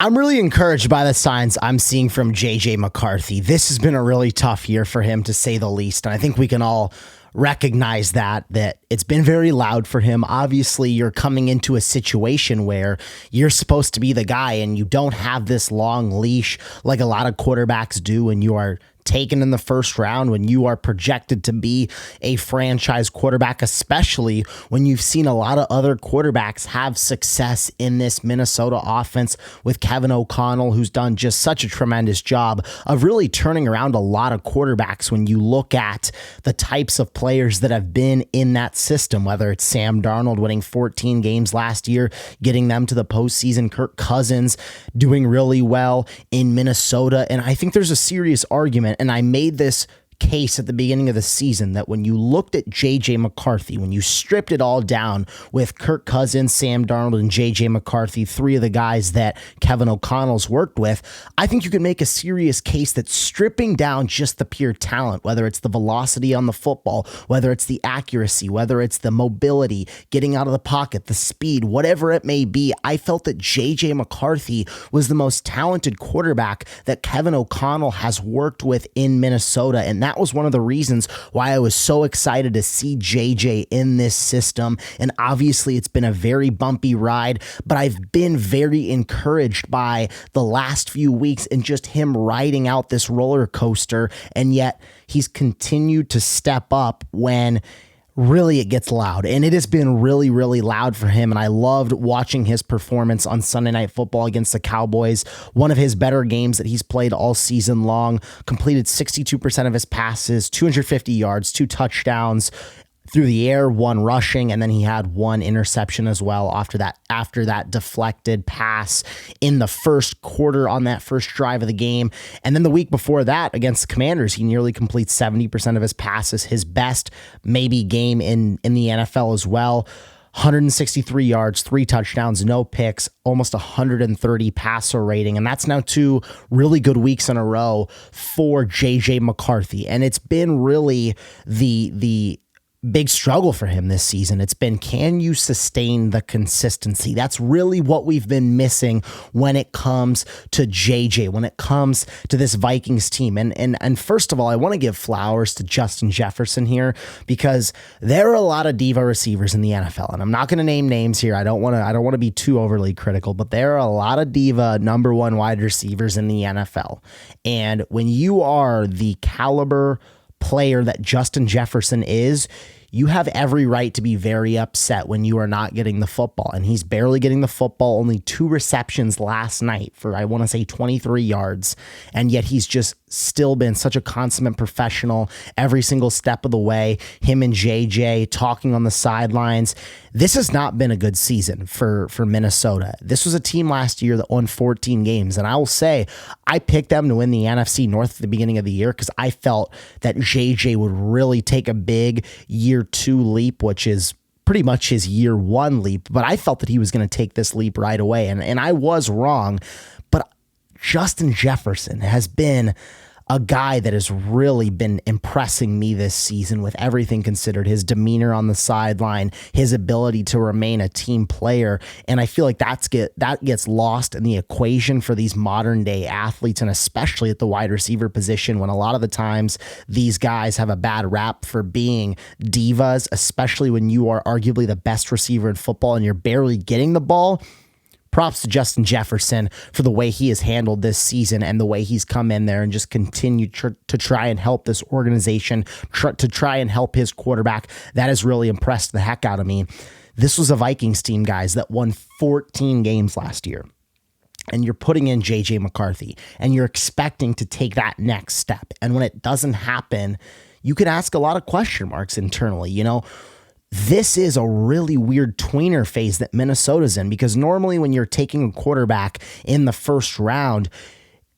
I'm really encouraged by the signs I'm seeing from JJ McCarthy. This has been a really tough year for him, to say the least. And I think we can all recognize that it's been very loud for him. Obviously, you're coming into a situation where you're supposed to be the guy and you don't have this long leash like a lot of quarterbacks do, and you are taken in the first round when you are projected to be a franchise quarterback, especially when you've seen a lot of other quarterbacks have success in this Minnesota offense with Kevin O'Connell, who's done just such a tremendous job of really turning around a lot of quarterbacks when you look at the types of players that have been in that system, whether it's Sam Darnold winning 14 games last year, getting them to the postseason, Kirk Cousins doing really well in Minnesota. And I think there's a serious argument, and I made this case at the beginning of the season, that when you looked at JJ McCarthy, when you stripped it all down with Kirk Cousins, Sam Darnold, and JJ McCarthy, three of the guys that Kevin O'Connell's worked with, I think you could make a serious case that stripping down just the pure talent, whether it's the velocity on the football, whether it's the accuracy, whether it's the mobility, getting out of the pocket, the speed, whatever it may be, I felt that JJ McCarthy was the most talented quarterback that Kevin O'Connell has worked with in Minnesota. And that was one of the reasons why I was so excited to see JJ in this system. And obviously it's been a very bumpy ride, but I've been very encouraged by the last few weeks and just him riding out this roller coaster. And yet he's continued to step up when really it gets loud, and it has been really, really loud for him. And I loved watching his performance on Sunday Night Football against the Cowboys, one of his better games that he's played all season long. Completed 62% of his passes, 250 yards, 2 touchdowns through the air, 1 rushing, and then he had 1 interception as well after that deflected pass in the first quarter on that first drive of the game. And then the week before that against the Commanders, he nearly completes 70% of his passes, his best maybe game in the NFL as well. 163 yards, 3 touchdowns, no picks, almost 130 passer rating. And that's now 2 really good weeks in a row for JJ McCarthy. And it's been really the big struggle for him this season. It's been, can you sustain the consistency? That's really what we've been missing when it comes to JJ, when it comes to this Vikings team. And first of all, I want to give flowers to Justin Jefferson here, because there are a lot of diva receivers in the NFL, and I'm not going to name names here. I don't want to be too overly critical, but there are a lot of diva number 1 wide receivers in the NFL. And when you are the caliber player that Justin Jefferson is, you have every right to be very upset when you are not getting the football. And he's barely getting the football, only 2 receptions last night for, I want to say, 23 yards. And yet he's just still been such a consummate professional every single step of the way. Him and JJ talking on the sidelines. This has not been a good season for Minnesota. This was a team last year that won 14 games. And I will say, I picked them to win the NFC North at the beginning of the year because I felt that JJ would really take a big year 2 leap, which is pretty much his year 1 leap. But I felt that he was going to take this leap right away. And I was wrong. But Justin Jefferson has been a guy that has really been impressing me this season with everything considered, his demeanor on the sideline, his ability to remain a team player. And I feel like that gets lost in the equation for these modern day athletes, and especially at the wide receiver position, when a lot of the times these guys have a bad rap for being divas, especially when you are arguably the best receiver in football and you're barely getting the ball. Props to Justin Jefferson for the way he has handled this season and the way he's come in there and just continued to try and help this organization, to try and help his quarterback. That has really impressed the heck out of me. This was a Vikings team, guys, that won 14 games last year. And you're putting in JJ McCarthy and you're expecting to take that next step. And when it doesn't happen, you can ask a lot of question marks internally, This is a really weird tweener phase that Minnesota's in, because normally when you're taking a quarterback in the first round,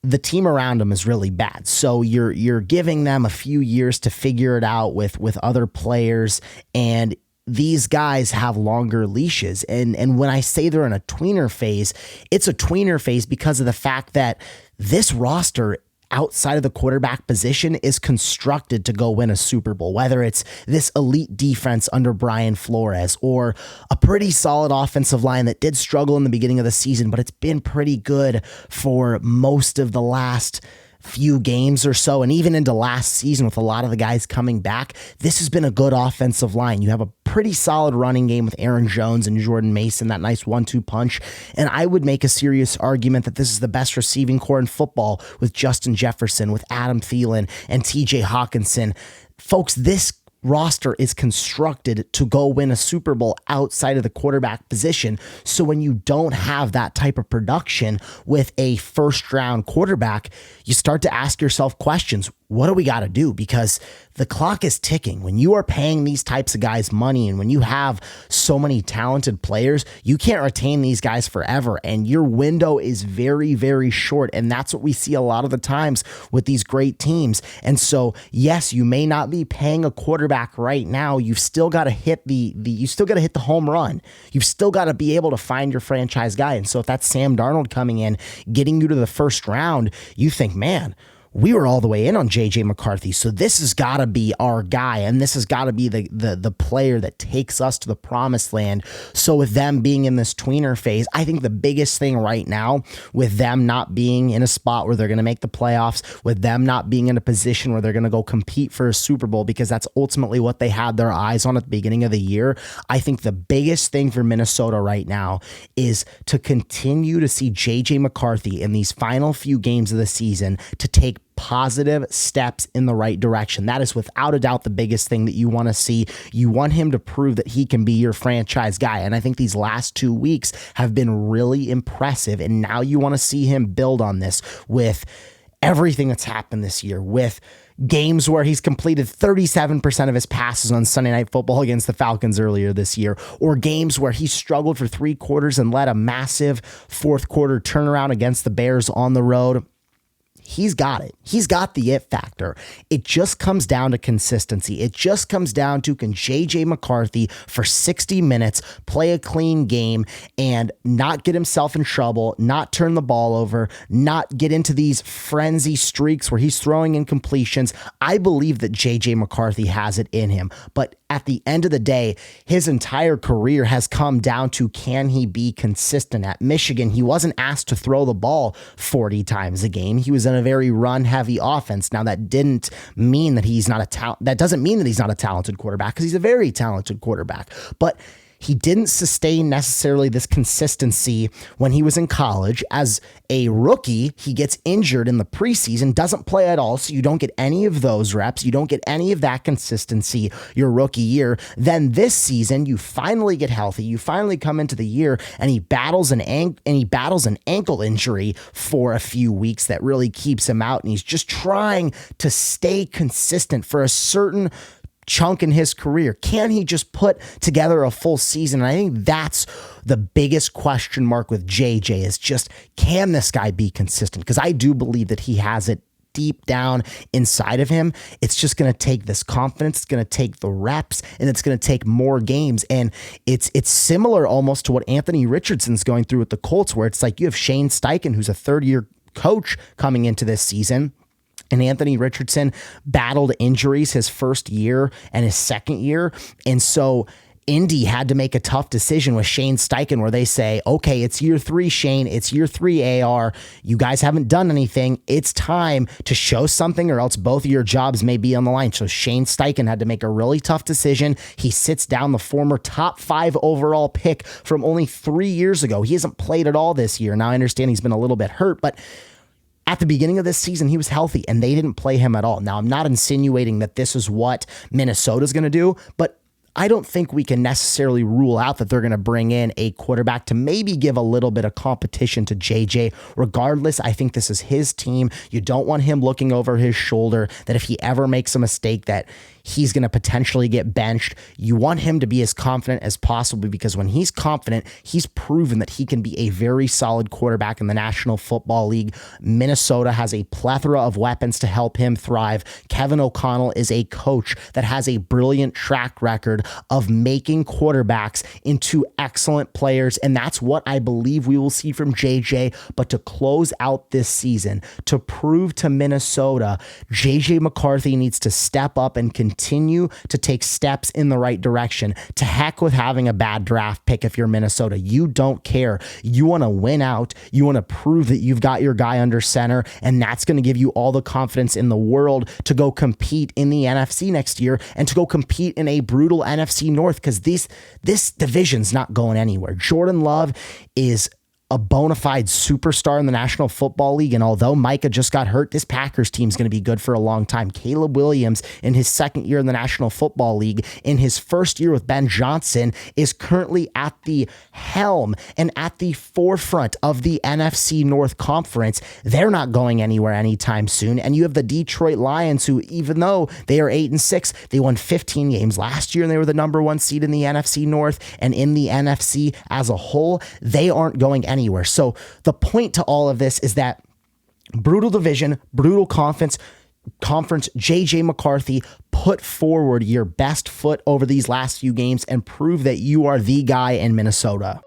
the team around them is really bad. So you're giving them a few years to figure it out with other players, and these guys have longer leashes. And when I say they're in a tweener phase, it's a tweener phase because of the fact that this roster, outside of the quarterback position is constructed to go win a Super Bowl, whether it's this elite defense under Brian Flores or a pretty solid offensive line that did struggle in the beginning of the season, but it's been pretty good for most of the last few games or so, and even into last season with a lot of the guys coming back. This has been a good offensive line. You have a pretty solid running game with Aaron Jones and Jordan Mason, that nice 1-2 punch. And I would make a serious argument that this is the best receiving core in football with Justin Jefferson, with Adam Thielen, and TJ Hawkinson. Folks, this roster is constructed to go win a Super Bowl outside of the quarterback position. So when you don't have that type of production with a first round quarterback, you start to ask yourself questions. What do we got to do? Because the clock is ticking. When you are paying these types of guys money and when you have so many talented players, you can't retain these guys forever. And your window is very, very short. And that's what we see a lot of the times with these great teams. And so, yes, you may not be paying a quarterback right now. You've still got to hit you still got to hit the home run. You've still got to be able to find your franchise guy. And so if that's Sam Darnold coming in, getting you to the first round, you think, man, we were all the way in on JJ McCarthy. So this has got to be our guy. And this has got to be the player that takes us to the promised land. So with them being in this tweener phase, I think the biggest thing right now with them not being in a spot where they're going to make the playoffs, with them not being in a position where they're going to go compete for a Super Bowl, because that's ultimately what they had their eyes on at the beginning of the year. I think the biggest thing for Minnesota right now is to continue to see JJ McCarthy in these final few games of the season to take positive steps in the right direction. That is without a doubt the biggest thing that you want to see. You want him to prove that he can be your franchise guy. And I think these last 2 weeks have been really impressive. And now you want to see him build on this with everything that's happened this year, with games where he's completed 37% of his passes on Sunday Night Football against the Falcons earlier this year, or games where he struggled for 3 quarters and led a massive fourth quarter turnaround against the Bears on the road. He's got it. He's got the it factor. It just comes down to consistency. It just comes down to, can JJ McCarthy for 60 minutes play a clean game and not get himself in trouble, not turn the ball over, not get into these frenzy streaks where he's throwing incompletions. I believe that JJ McCarthy has it in him, but at the end of the day, his entire career has come down to, can he be consistent? At Michigan, he wasn't asked to throw the ball 40 times a game. He was in a very run-heavy offense. Now, that didn't mean that he's not that doesn't mean that he's not a talented quarterback, because he's a very talented quarterback. But he didn't sustain necessarily this consistency when he was in college. As a rookie, he gets injured in the preseason, doesn't play at all, so you don't get any of those reps. You don't get any of that consistency your rookie year. Then this season, you finally get healthy. You finally come into the year, and he battles an ankle injury for a few weeks that really keeps him out, and he's just trying to stay consistent for a certain chunk in his career. Can he just put together a full season? And I think that's the biggest question mark with JJ, is just, can this guy be consistent? Because I do believe that he has it deep down inside of him. It's just going to take this confidence. It's going to take the reps, and it's going to take more games. And it's similar almost to what Anthony Richardson's going through with the Colts, where it's like you have Shane Steichen, who's a third-year coach coming into this season. And Anthony Richardson battled injuries his first year and his second year. And so Indy had to make a tough decision with Shane Steichen, where they say, okay, it's year 3, Shane. It's year 3, AR. You guys haven't done anything. It's time to show something, or else both of your jobs may be on the line. So Shane Steichen had to make a really tough decision. He sits down the former top 5 overall pick from only 3 years ago. He hasn't played at all this year. Now, I understand he's been a little bit hurt, but at the beginning of this season, he was healthy, and they didn't play him at all. Now, I'm not insinuating that this is what Minnesota's going to do, but I don't think we can necessarily rule out that they're going to bring in a quarterback to maybe give a little bit of competition to JJ. Regardless, I think this is his team. You don't want him looking over his shoulder, that if he ever makes a mistake, that he's going to potentially get benched. You want him to be as confident as possible, because when he's confident, he's proven that he can be a very solid quarterback in the National Football League. Minnesota has a plethora of weapons to help him thrive. Kevin O'Connell is a coach that has a brilliant track record of making quarterbacks into excellent players, and that's what I believe we will see from JJ. But to close out this season, to prove to Minnesota, JJ McCarthy needs to step up and continue to take steps in the right direction. To heck with having a bad draft pick if you're Minnesota. You don't care. You want to win out. You want to prove that you've got your guy under center, and that's going to give you all the confidence in the world to go compete in the NFC next year and to go compete in a brutal NFC North, because this division's not going anywhere. Jordan Love is a bona fide superstar in the National Football League. And although Micah just got hurt, this Packers team is going to be good for a long time. Caleb Williams, in his second year in the National Football League, in his first year with Ben Johnson, is currently at the helm and at the forefront of the NFC North Conference. They're not going anywhere anytime soon. And you have the Detroit Lions, who, even though they are 8-6, they won 15 games last year and they were the number one seed in the NFC North, and in the NFC as a whole, they aren't going anywhere. So the point to all of this is that brutal division, brutal conference, JJ McCarthy, put forward your best foot over these last few games and prove that you are the guy in Minnesota.